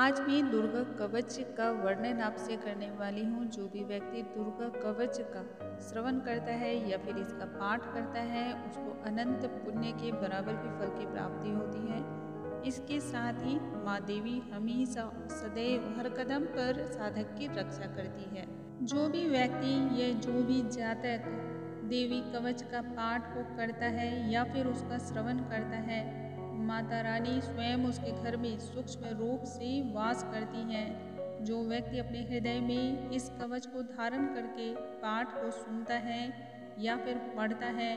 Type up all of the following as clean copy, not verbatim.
आज मैं दुर्गा कवच का वर्णन आपसे करने वाली हूँ। जो भी व्यक्ति दुर्गा कवच का श्रवण करता है या फिर इसका पाठ करता है उसको अनंत पुण्य के बराबर की फल की प्राप्ति होती है। इसके साथ ही माँ देवी हमेशा सदैव हर कदम पर साधक की रक्षा करती है। जो भी व्यक्ति या जो भी जातक देवी कवच का पाठ को करता है या फिर उसका श्रवण करता है, माता रानी स्वयं उसके घर में सूक्ष्म रूप से वास करती हैं। जो व्यक्ति अपने हृदय में इस कवच को धारण करके पाठ को सुनता है या फिर पढ़ता है,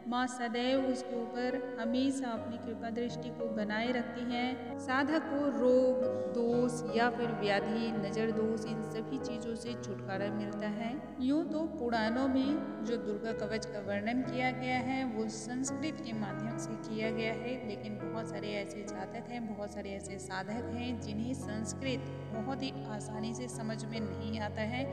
माँ सदैव उसके ऊपर हमेशा अपनी कृपा दृष्टि को बनाए रखती हैं। साधक को रोग, दोष या फिर व्याधि, नजर दोष, इन सभी चीजों से छुटकारा मिलता है। यूँ तो पुराणों में जो दुर्गा कवच का वर्णन किया गया है वो संस्कृत के माध्यम से किया गया है, लेकिन बहुत सारे ऐसे जातक हैं, बहुत सारे ऐसे साधक हैं जिन्हें संस्कृत बहुत ही आसानी से समझ में नहीं आता है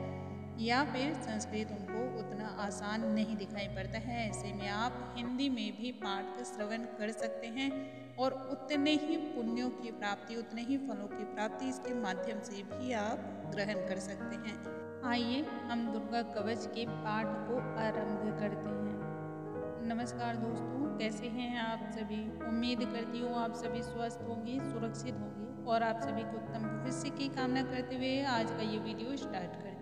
या फिर संस्कृत उनको उतना आसान नहीं दिखाई पड़ता है। ऐसे में आप हिंदी में भी पाठ श्रवण कर सकते हैं और उतने ही पुण्यों की प्राप्ति, उतने ही फलों की प्राप्ति इसके माध्यम से भी आप ग्रहण कर सकते हैं। आइए हम दुर्गा कवच के पाठ को आरंभ करते हैं। नमस्कार दोस्तों, कैसे हैं आप सभी? उम्मीद करती हूँ आप सभी स्वस्थ होंगे, सुरक्षित होंगे और आप सभी को उत्तम भविष्य की कामना करते हुए आज का ये वीडियो स्टार्ट करती हूँ।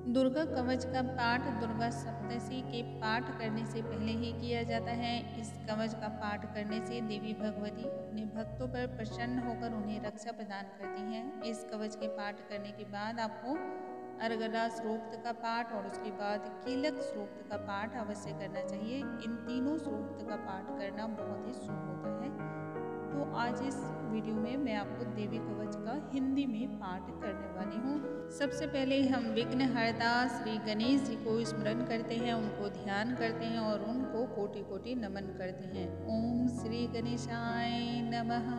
दुर्गा कवच का पाठ दुर्गा सप्तशी के पाठ करने से पहले ही किया जाता है। इस कवच का पाठ करने से देवी भगवती अपने भक्तों पर प्रसन्न होकर उन्हें रक्षा प्रदान करती हैं। इस कवच के पाठ करने के बाद आपको अर्गला सूक्त का पाठ और उसके बाद कीलक सूक्त का पाठ अवश्य करना चाहिए। इन तीनों सूक्त का पाठ करना बहुत ही शुभ होता है। तो आज इस वीडियो में मैं आपको देवी कवच का हिंदी में पाठ करने वाली हूँ। सबसे पहले हम विघ्नहर्ता श्री गणेश जी को स्मरण करते हैं, उनको ध्यान करते हैं और उनको कोटि कोटि नमन करते हैं। ओम श्री गणेशाय नमः।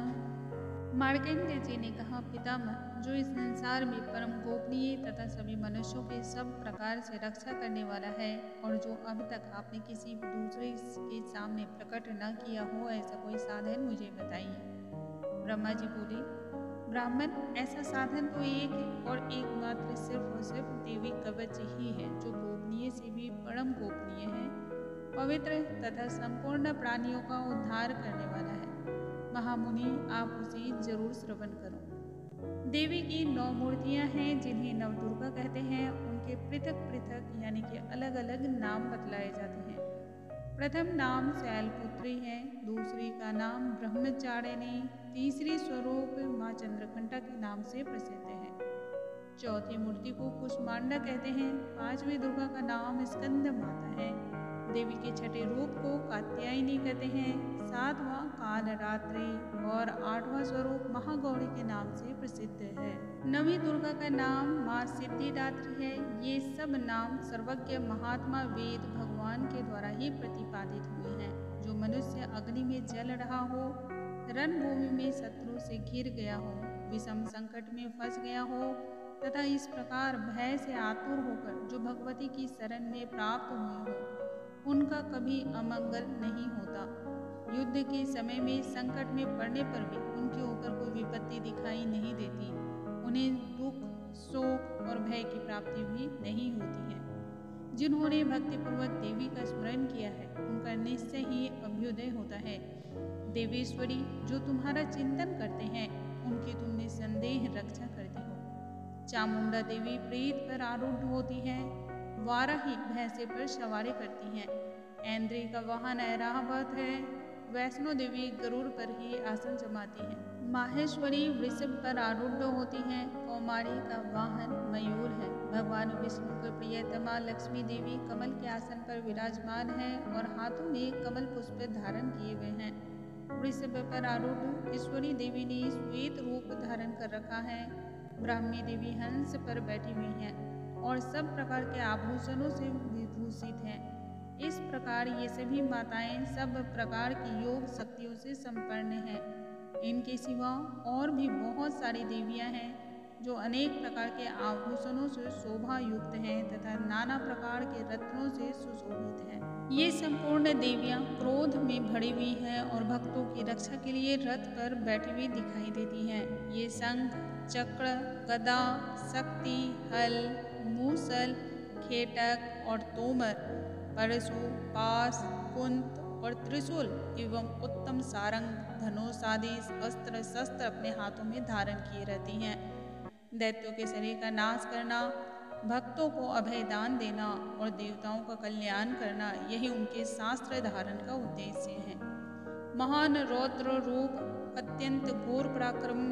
मार्कंडेय जी ने कहा, पितामह, जो इस संसार में परम गोपनीय तथा सभी मनुष्यों के सब प्रकार से रक्षा करने वाला है और जो अब तक आपने किसी दूसरे के सामने प्रकट न किया हो, ऐसा कोई साधन मुझे बताइए। ब्रह्मा जी बोले, ब्राह्मण, ऐसा साधन तो एक है और एकमात्र सिर्फ और सिर्फ देवी कवच ही है, जो गोपनीय से भी परम गोपनीय है, पवित्र तथा संपूर्ण प्राणियों का उद्धार करने वाला है। महामुनि, आप उसे जरूर श्रवण करो। देवी की 9 मूर्तियां हैं जिन्हें नवदुर्गा कहते हैं। उनके पृथक पृथक यानी कि अलग अलग नाम बतलाए जाते हैं। प्रथम नाम शैलपुत्री है, दूसरी का नाम ब्रह्मचारिणी, तीसरी स्वरूप माँ चंद्रघंटा के नाम से प्रसिद्ध है, चौथी मूर्ति को कुष्मांडा कहते हैं, पांचवी दुर्गा का नाम स्कंद माता है, देवी के छठे रूप को कात्यायनी कहते हैं, सातवां कालरात्रि और आठवां स्वरूप महागौरी के नाम से प्रसिद्ध है। नवी दुर्गा का नाम माँ सिद्धिदात्री है। ये सब नाम सर्वज्ञ महात्मा वेद भगवान के द्वारा ही प्रतिपादित हुए हैं। जो मनुष्य अग्नि में जल रहा हो, रणभूमि में शत्रु से घिर गया हो, विषम संकट में फंस गया हो तथा इस प्रकार भय से आतुर होकर जो भगवती की शरण में प्राप्त हुए हो, उनका कभी अमंगल नहीं होता। युद्ध के समय में संकट में पड़ने पर भी उनके ऊपर कोई विपत्ति दिखाई नहीं देती। उन्हें दुख, शोक और भय की प्राप्ति भी नहीं होती है। जिन्होंने भक्तिपूर्वक देवी का स्मरण किया है, उनका निश्चय ही अभ्युदय होता है। देवेश्वरी, जो तुम्हारा चिंतन करते हैं, उनकी तुम निसंदेह रक्षा करती हो। चामुंडा देवी प्रेत पर आरूढ़ होती है, वाराही भैंसे पर सवारी करती हैं, ऐन्द्री का वाहन ऐरावत है, वैष्णो देवी गरुड़ पर ही आसन जमाती है, माहेश्वरी वृषभ पर आरूढ़ होती हैं, कौमारी का वाहन मयूर है, भगवान विष्णु के प्रियतमा लक्ष्मी देवी कमल के आसन पर विराजमान है और हाथों में कमल पुष्प धारण किए हुए हैं। वृषभ पर आरूढ़ ईश्वरी देवी ने श्वेत रूप धारण कर रखा है। ब्राह्मी देवी हंस पर बैठी हुई हैं और सब प्रकार के आभूषणों से विभूषित हैं। इस प्रकार ये सभी माताएं सब प्रकार की योग शक्तियों से संपन्न हैं। इनके सिवा और भी बहुत सारी देवियां हैं जो अनेक प्रकार के आभूषणों से शोभा युक्त हैं तथा नाना प्रकार के रत्नों से सुशोभित हैं। ये संपूर्ण देवियां क्रोध में भरी हुई हैं और भक्तों की रक्षा के लिए रथ पर बैठी हुई दिखाई देती हैं। ये शंख, चक्र, गदा, शक्ति, हल, मूसल, खेटक और तोमर, परशु, पास, कुंत और त्रिशूल एवं उत्तम सारंग, धनुष आदि अस्त्र शस्त्र अपने हाथों में धारण किए रहती हैं। दैत्यों के शरीर का नाश करना, भक्तों को अभय दान देना और देवताओं का कल्याण करना, यही उनके शास्त्र धारण का उद्देश्य है। महान रौद्र रूप, अत्यंत घोर पराक्रम,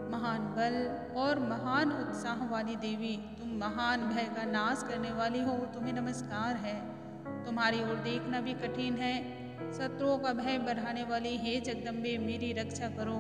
महान बल और महान उत्साह वाली देवी, तुम महान भय का नाश करने वाली हो, तुम्हें नमस्कार है। तुम्हारी ओर देखना भी कठिन है। शत्रुओं का भय बढ़ाने वाली हे जगदम्बे, मेरी रक्षा करो।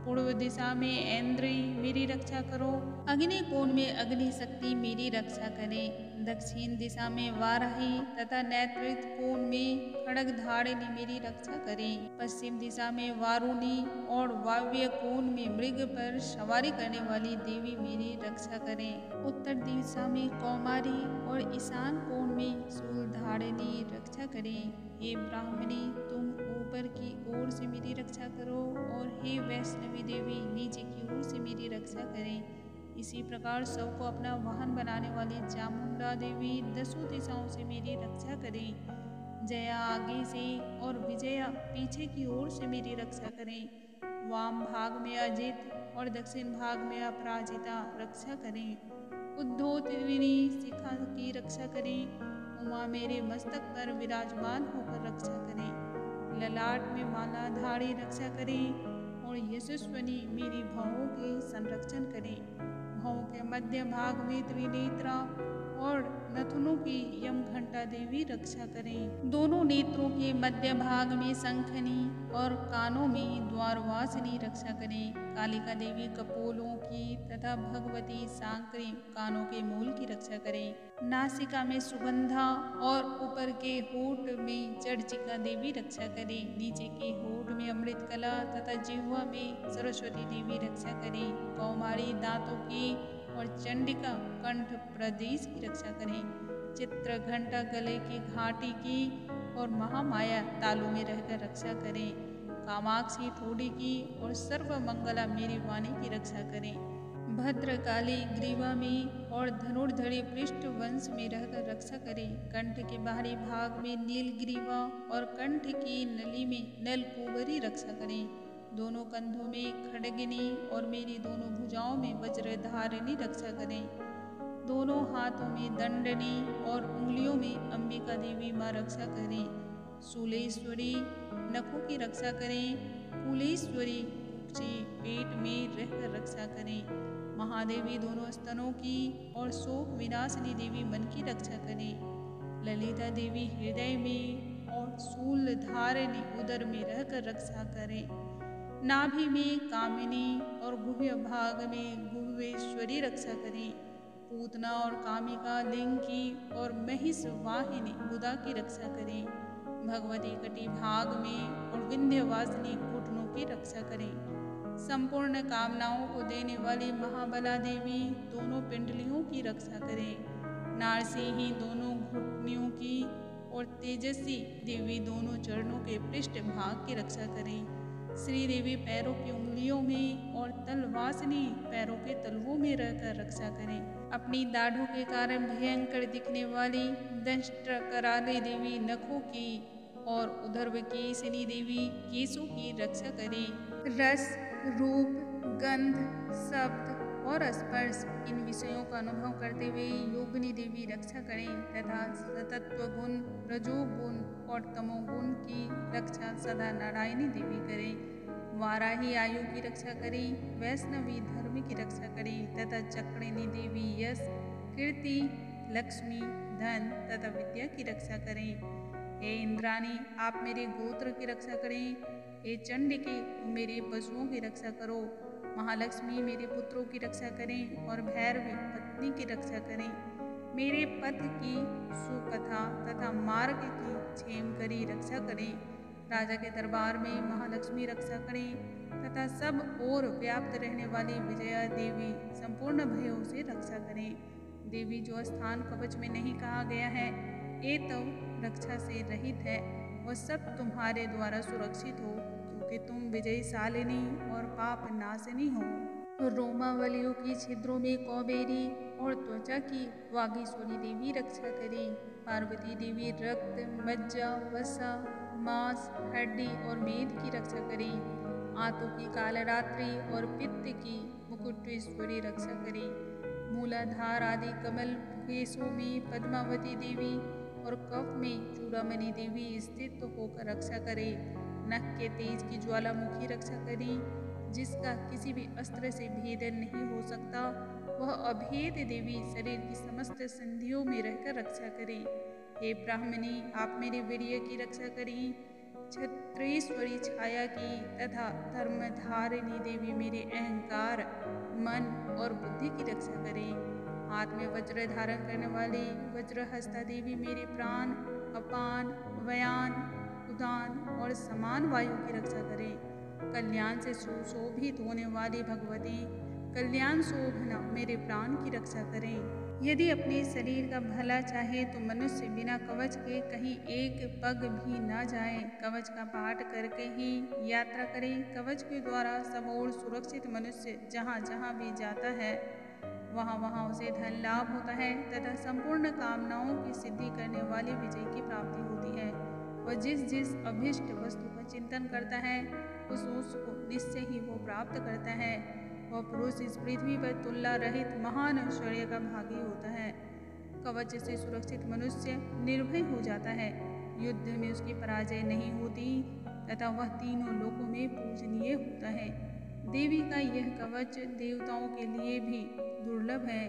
पूर्व दिशा में ऐन्द्री, मेरी रक्षा करो। अग्नि कोण में अग्नि शक्ति, मेरी रक्षा करें। दक्षिण दिशा में वाराही तथा नैऋत्य कोण में खड्गधारिणी, मेरी रक्षा करें। पश्चिम दिशा में वारुणी और वायव्य कोण में मृग पर सवारी करने वाली देवी, मेरी रक्षा करें। उत्तर दिशा में कौमारी और ईशान कोण में शूलधारिणी, रक्षा करें। हे ब्राह्मणी, तुम ऊपर की ओर से मेरी रक्षा करो और हे वैष्णवी देवी, नीचे की ओर से मेरी रक्षा करें। इसी प्रकार सबको अपना वाहन बनाने वाली चामुंडा देवी दसों दिशाओं से मेरी रक्षा करें। जया आगे से और विजया पीछे की ओर से मेरी रक्षा करें। वाम भाग में अजित और दक्षिण भाग में अपराजिता, रक्षा करें। उद्धोत्विनी शिखा की रक्षा करें। उमा मेरे मस्तक पर विराजमान होकर रक्षा करें। ललाट में मालाधारी रक्षा करें और यशस्वनी मेरी भवों के संरक्षण करें। भवों के मध्य भाग में त्रिनेत्रा और नथुनों की यम घंटा देवी रक्षा करें। दोनों नेत्रों के मध्य भाग में शंखनी और कानों में द्वारवासिनी रक्षा करें। कालिका देवी कपोलों की तथा भगवती सांकरी कानों के मूल की रक्षा करें। नासिका में सुगंधा और ऊपर के होठ में चर्चिका देवी रक्षा करें। नीचे के होठ में अमृत कला तथा जिह्वा में सरस्वती देवी रक्षा करें। कौमारी दांतों की और चंडिका कंठ प्रदेश की रक्षा करें। चित्र घंटा गले की घाटी की और महामाया तालू में रहकर रक्षा करें। कामाक्षी ठोड़ी की और सर्वमंगला मेरी वाणी की रक्षा करें। भद्रकाली ग्रीवा में और धनुर्धरी पृष्ठ वंश में रहकर रक्षा करें। कंठ के बाहरी भाग में नीलग्रीवा और कंठ की नली में नलकूबरी रक्षा करें। दोनों कंधों में खड्गिनी और मेरी दोनों भुजाओं में वज्रधारिणी रक्षा करें। दोनों हाथों में दंडनी और उंगलियों में अंबिका देवी माँ रक्षा करें। शूलेश्वरी नखों की रक्षा करें। कुलेश्वरी पेट में रहकर रक्षा करें। महादेवी दोनों स्तनों की और शोक विनाशिनी देवी मन की रक्षा करें। ललिता देवी हृदय में और शूलधारिणी उदर में रहकर रक्षा करें। नाभि में कामिनी और गुह्य भाग में गुह्येश्वरी रक्षा करें। पूतना और कामिका लिंग की और महिष वाहिनी बुधा की रक्षा करें। भगवती कटी भाग में और विंध्यवासिनी घुटनों की रक्षा करें। संपूर्ण कामनाओं को देने वाली महाबला देवी दोनों पिंडलियों की रक्षा करें। नारसिंही दोनों घुटनियों की और तेजस्वी देवी दोनों चरणों के पृष्ठ भाग की रक्षा करें। श्री देवी पैरों की उंगलियों में और तलवासिनी पैरों के तलवों में रहकर रक्षा करें। अपनी दाढ़ों के कारण भयंकर दिखने वाली दंष्ट्र कराली देवी नखों की और उदर्भकेशिनी देवी केशों की रक्षा करें। रस, रूप, गंध, शब्द और स्पर्श इन विषयों का अनुभव करते हुए योगिनी देवी रक्षा करें तथा सतत्व गुण, रजोगुण और तमोगुण की रक्षा सदा नारायणी देवी करें। वाराही आयु की रक्षा करें। वैष्णवी धर्म की रक्षा करें तथा चक्रिणी देवी यश, कीर्ति, लक्ष्मी, धन तथा विद्या की रक्षा करें। हे इंद्राणी, आप मेरे गोत्र की रक्षा करें। हे चंडिके, तुम मेरे पशुओं की रक्षा करो। महालक्ष्मी मेरे पुत्रों की रक्षा करें और भैरवी पत्नी की रक्षा करें। मेरे पथ की सुकथा तथा मार्ग की क्षेमकरी रक्षा करें। राजा के दरबार में महालक्ष्मी रक्षा करें तथा सब ओर व्याप्त रहने वाली विजया देवी संपूर्ण भयों से रक्षा करें। देवी जो स्थान कवच में नहीं कहा गया है, ये तो रक्षा से रहित है, वह सब तुम्हारे द्वारा सुरक्षित हो, क्योंकि तुम विजयशालिनी और पाप नाशिनी हो। रोमावलियों की छिद्रों में कौबेरी और त्वचा की वागीश्वरी देवी रक्षा करें। पार्वती देवी रक्त, मज्जा, वसा, मांस, हड्डी और मेद की रक्षा करें। आंतों की कालरात्रि और पित्त की मुकुटेश्वरी रक्षा करें। मूलाधार आदि कमल केशों में पद्मावती देवी और कफ में चूड़ामणि देवी स्थित होकर रक्षा करें। नख के तेज की ज्वालामुखी रक्षा करें, जिसका किसी भी अस्त्र से भेदन नहीं हो सकता। वह अभेद देवी शरीर की समस्त संधियों में रहकर रक्षा करें। हे ब्राह्मणी, आप मेरे वीर्य की रक्षा करें। छत्रेश्वरी छाया की तथा धर्मधारिणी देवी मेरे अहंकार, मन और बुद्धि की रक्षा करें। हाथ में वज्र धारण करने वाली वज्रहस्ता देवी मेरे प्राण, अपान, व्यान, उदान और समान वायु की रक्षा करें। कल्याण से सुशोभित होने वाली भगवती कल्याण शोभना मेरे प्राण की रक्षा करें। यदि अपने शरीर का भला चाहे तो मनुष्य बिना कवच के कहीं एक पग भी न जाए। कवच का पाठ करके ही यात्रा करें। कवच के द्वारा समूल सुरक्षित मनुष्य जहाँ जहाँ भी जाता है वहाँ वहाँ उसे धन लाभ होता है तथा संपूर्ण कामनाओं की सिद्धि करने वाली विजय की प्राप्ति होती है। वह जिस जिस अभिष्ट वस्तु का चिंतन करता है उसको निश्चय ही वो प्राप्त करता है। वह पुरुष इस पृथ्वी पर तुलना रहित महान ऐश्वर्य का भागी होता है। कवच से सुरक्षित मनुष्य निर्भय हो जाता है। युद्ध में उसकी पराजय नहीं होती तथा वह तीनों लोकों में पूजनीय होता है। देवी का यह कवच देवताओं के लिए भी दुर्लभ है।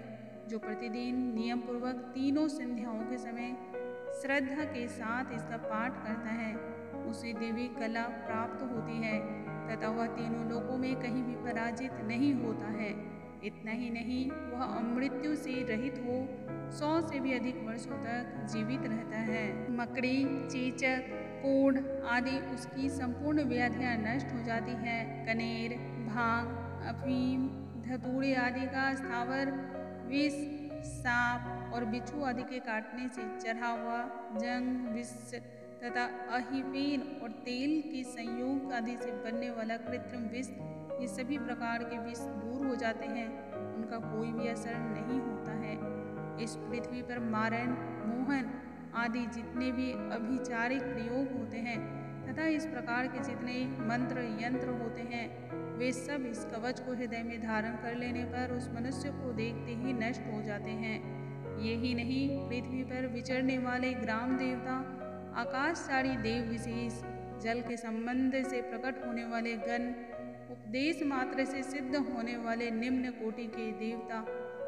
जो प्रतिदिन नियम पूर्वक तीनों संध्याओं के समय श्रद्धा के साथ इसका पाठ करता है उसे देवी कला प्राप्त होती है तथा वह तीनों लोकों में कहीं भी पराजित नहीं होता है। इतना ही नहीं, वह अमृत्यु से रहित हो 100 से भी अधिक वर्षों तक जीवित रहता है। मकड़ी, चेचक, कोढ़ आदि उसकी संपूर्ण व्याधियां नष्ट हो जाती हैं। कनेर, भांग, अफीम, धतूरे आदि का स्थावर विष, सांप और बिच्छू आदि के काटने से चढ़ा हुआ जंग, विष तथा अहिफेन और तेल के संयोग आदि से बनने वाला कृत्रिम विष, ये सभी प्रकार के विष दूर हो जाते हैं। उनका कोई भी असर नहीं होता है। इस पृथ्वी पर मारण, मोहन आदि जितने भी अभिचारिक प्रयोग होते हैं तथा इस प्रकार के जितने मंत्र यंत्र होते हैं वे सब इस कवच को हृदय में धारण कर लेने पर उस मनुष्य को देखते ही नष्ट हो जाते हैं। यही नहीं, पृथ्वी पर विचरने वाले ग्राम देवता, आकाशचारी देव विशेष, जल के संबंध से प्रकट होने वाले गण, उपदेश मात्र से सिद्ध होने वाले निम्न कोटि के देवता,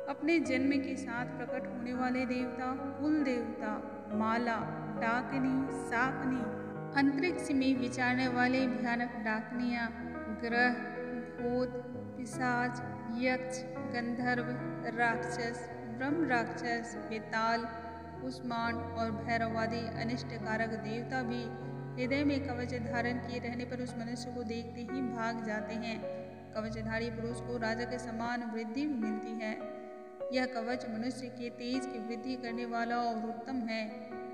अपने जन्म के साथ प्रकट होने वाले देवता, कुल देवता, माला, डाकनी, शाकनी, अंतरिक्ष में विचरने वाले भयानक डाकनियाँ, ग्रह, भूत, पिशाच, यक्ष, गंधर्व, राक्षस, ब्रह्म राक्षस, बेताल, कुष्मांड और भैरवादी अनिष्टकारक देवता भी हृदय में कवच धारण किए रहने पर उस मनुष्य को देखते ही भाग जाते हैं। कवचधारी पुरुष को राजा के समान वृद्धि भी मिलती है। यह कवच मनुष्य के तेज की वृद्धि करने वाला और उत्तम है।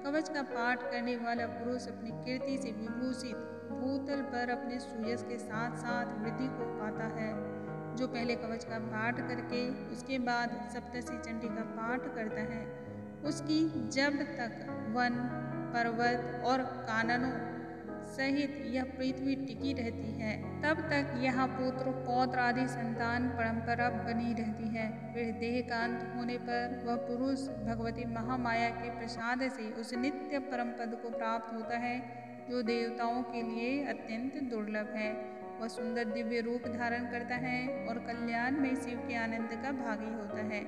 कवच का पाठ करने वाला पुरुष अपनी कीर्ति से विभूषित भूतल पर अपने सुयश के साथ साथ वृद्धि को पाता है। जो पहले कवच का पाठ करके उसके बाद सप्तशी चंडी का पाठ करता है उसकी जब तक वन, पर्वत और काननों सहित यह पृथ्वी टिकी रहती है तब तक यहाँ पुत्र पौत्र आदि संतान परंपरा बनी रहती है। फिर देह का अंत होने पर वह पुरुष भगवती महामाया के प्रसाद से उस नित्य परम पद को प्राप्त होता है जो देवताओं के लिए अत्यंत दुर्लभ है। वह सुंदर दिव्य रूप धारण करता है और कल्याण में शिव के आनंद का भागी होता है।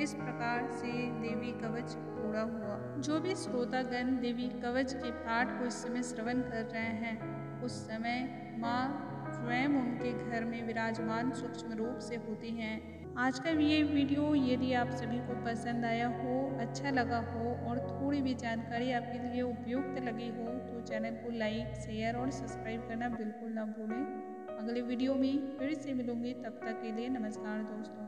इस प्रकार से देवी कवच पूरा हुआ। जो भी श्रोतागण देवी कवच के पाठ को इस समय श्रवण कर रहे हैं उस समय माँ स्वयं उनके घर में विराजमान सूक्ष्म रूप से होती हैं। आज का ये वीडियो यदि आप सभी को पसंद आया हो, अच्छा लगा हो और थोड़ी भी जानकारी आपके लिए उपयुक्त लगी हो तो चैनल को लाइक, शेयर और सब्सक्राइब करना बिल्कुल ना भूलें। अगले वीडियो में फिर से मिलूंगी, तब तक के लिए नमस्कार दोस्तों।